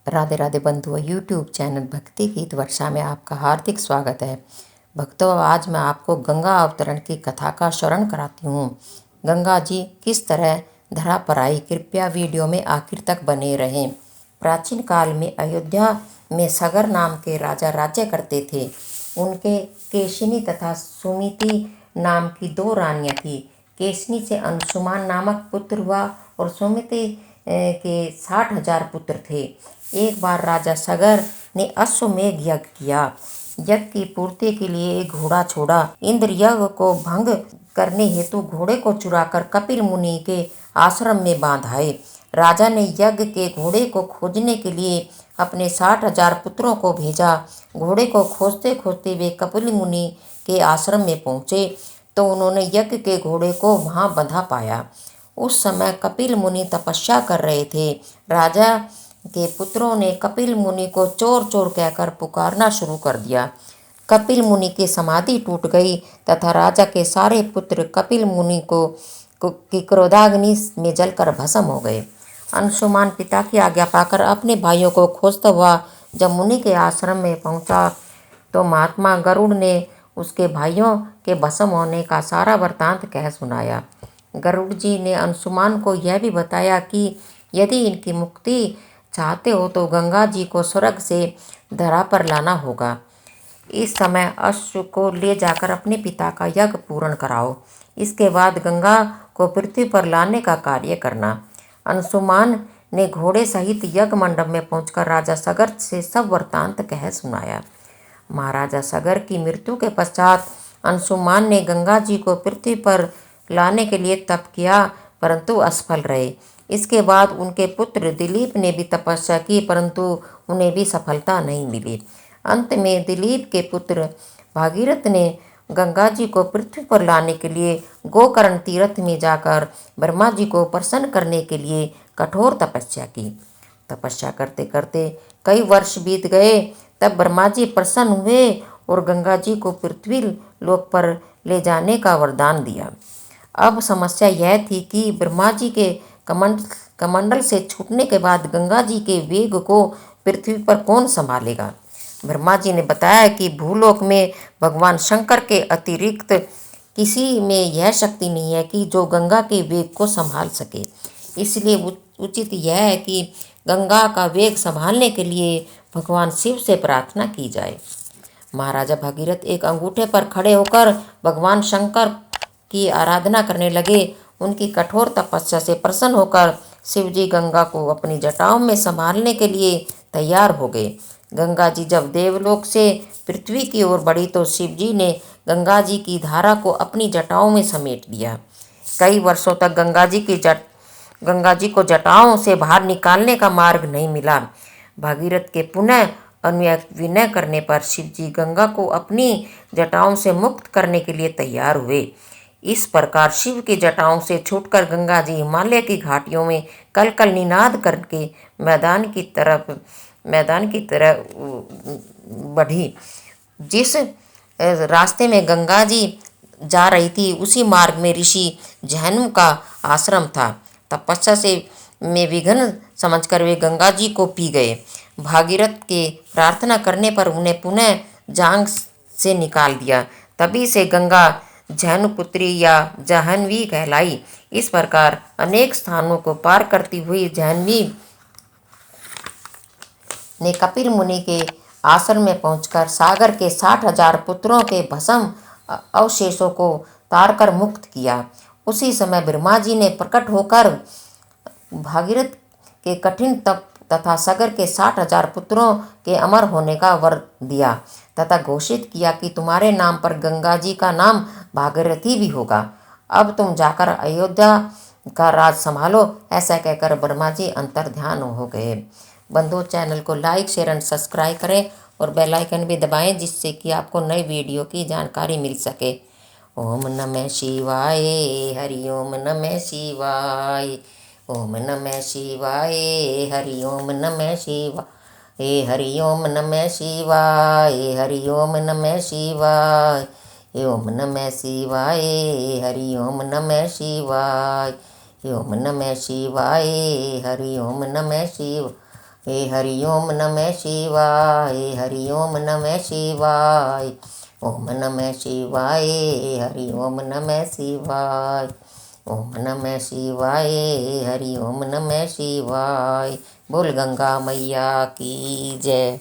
राधे राधे बंधुओं, YouTube channel भक्ति गीत वर्षा में आपका हार्दिक स्वागत है। भक्तों, आज मैं आपको गंगा अवतरण की कथा का स्मरण कराती हूँ। गंगा जी किस तरह धरा पर आई, कृपया वीडियो में आखिर तक बने रहें। प्राचीन काल में अयोध्या में सगर नाम के राजा राज्य करते थे। उनके केशिनी तथा सुमिति नाम की दो रानियां थी। केशिनी से अंशुमान नामक पुत्र हुआ और सुमिति के 60,000 पुत्र थे। एक बार राजा सगर ने अश्वमेघ यज्ञ किया। यज्ञ की पूर्ति के लिए एक घोड़ा छोड़ा। इंद्र यज्ञ को भंग करने हेतु घोड़े को चुराकर कपिल मुनि के आश्रम में बांधाए। राजा ने यज्ञ के घोड़े को खोजने के लिए अपने 60,000 पुत्रों को भेजा। घोड़े को खोजते खोजते वे कपिल मुनि के आश्रम में पहुँचे तो उन्होंने यज्ञ के घोड़े को वहाँ बंधा पाया। उस समय कपिल मुनि तपस्या कर रहे थे। राजा के पुत्रों ने कपिल मुनि को चोर चोर कहकर पुकारना शुरू कर दिया। कपिल मुनि की समाधि टूट गई तथा राजा के सारे पुत्र कपिल मुनि की क्रोधाग्नि में जलकर भस्म हो गए। अंशुमान पिता की आज्ञा पाकर अपने भाइयों को खोजता हुआ जब मुनि के आश्रम में पहुंचा तो महात्मा गरुड़ ने उसके भाइयों के भस्म होने का सारा वृत्तांत कह सुनाया। गरुड़ जी ने अंशुमान को यह भी बताया कि यदि इनकी मुक्ति चाहते हो तो गंगा जी को स्वर्ग से धरा पर लाना होगा। इस समय अश्व को ले जाकर अपने पिता का यज्ञ पूर्ण कराओ। इसके बाद गंगा को पृथ्वी पर लाने का कार्य करना। अंशुमान ने घोड़े सहित यज्ञ मंडप में पहुंचकर राजा सगर से सब वृत्तांत कह सुनाया। महाराजा सगर की मृत्यु के पश्चात अंशुमान ने गंगा जी को पृथ्वी पर लाने के लिए तप किया, परंतु असफल रहे। इसके बाद उनके पुत्र दिलीप ने भी तपस्या की, परंतु उन्हें भी सफलता नहीं मिली। अंत में दिलीप के पुत्र भागीरथ ने गंगा जी को पृथ्वी पर लाने के लिए गोकर्ण तीर्थ में जाकर ब्रह्मा जी को प्रसन्न करने के लिए कठोर तपस्या की। तपस्या करते करते कई वर्ष बीत गए। तब ब्रह्मा जी प्रसन्न हुए और गंगा जी को पृथ्वी लोक पर ले जाने का वरदान दिया। अब समस्या यह थी कि ब्रह्मा जी के कमंडल से छूटने के बाद गंगा जी के वेग को पृथ्वी पर कौन संभालेगा। ब्रह्मा जी ने बताया कि भूलोक में भगवान शंकर के अतिरिक्त किसी में यह शक्ति नहीं है कि जो गंगा के वेग को संभाल सके। इसलिए उचित यह है कि गंगा का वेग संभालने के लिए भगवान शिव से प्रार्थना की जाए। महाराजा भागीरथ एक अंगूठे पर खड़े होकर भगवान शंकर की आराधना करने लगे। उनकी कठोर तपस्या से प्रसन्न होकर शिवजी गंगा को अपनी जटाओं में संभालने के लिए तैयार हो गए। गंगा जी जब देवलोक से पृथ्वी की ओर बढ़ी तो शिवजी ने गंगा जी की धारा को अपनी जटाओं में समेट लिया। कई वर्षों तक गंगा जी को जटाओं से बाहर निकालने का मार्ग नहीं मिला। भागीरथ के पुनः विनय करने पर शिवजी गंगा को अपनी जटाओं से मुक्त करने के लिए तैयार हुए। इस प्रकार शिव की जटाओं से छूटकर गंगा जी हिमालय की घाटियों में कल कल निनाद करके मैदान की तरह बढ़ी। जिस रास्ते में गंगा जी जा रही थी उसी मार्ग में ऋषि जहनु का आश्रम था। तपस्या से में विघ्न समझकर वे गंगा जी को पी गए। भागीरथ के प्रार्थना करने पर उन्हें पुनः जांग से निकाल दिया। तभी से गंगा जहनुपुत्री या जाह्नवी कहलाई। इस प्रकार अनेक स्थानों को पार करती हुई जाह्नवी ने कपिल मुनि के आश्रम में पहुंचकर सागर के 60,000 पुत्रों के भस्म अवशेषों को तारकर मुक्त किया। उसी समय ब्रह्मा जी ने प्रकट होकर भागीरथ के कठिन तप तथा सगर के 60,000 पुत्रों के अमर होने का वर दिया तथा घोषित किया कि तुम्हारे नाम पर गंगा जी का नाम भागीरथी भी होगा। अब तुम जाकर अयोध्या का राज संभालो। ऐसा कहकर ब्रह्मा जी अंतर ध्यान हो गए। बंधु, चैनल को लाइक शेयर एंड सब्सक्राइब करें और बेल आइकन भी दबाएं जिससे कि आपको नई वीडियो की जानकारी मिल सके। ओम नमः शिवाय। हरि ओम नमः शिवाय। ओम नमः शिवाय। हरि ओम नमः शिवाय। हरि ओम नमः शिवाय। हरि ओम नमः शिवाय। ओम नमः शिवाय। हरि ओम नमः शिवाय। ओम नमः शिवाय। हरि ओम नमः शिवाय। हे हरिओम नमः शिवाय, हरिओम नमः शिवाय, ओम नमः शिवाय, हरिओम नमः शिवाय, ओम नमः शिवाय, हरिओम नमः शिवाय। बोल गंगा मैया की जय।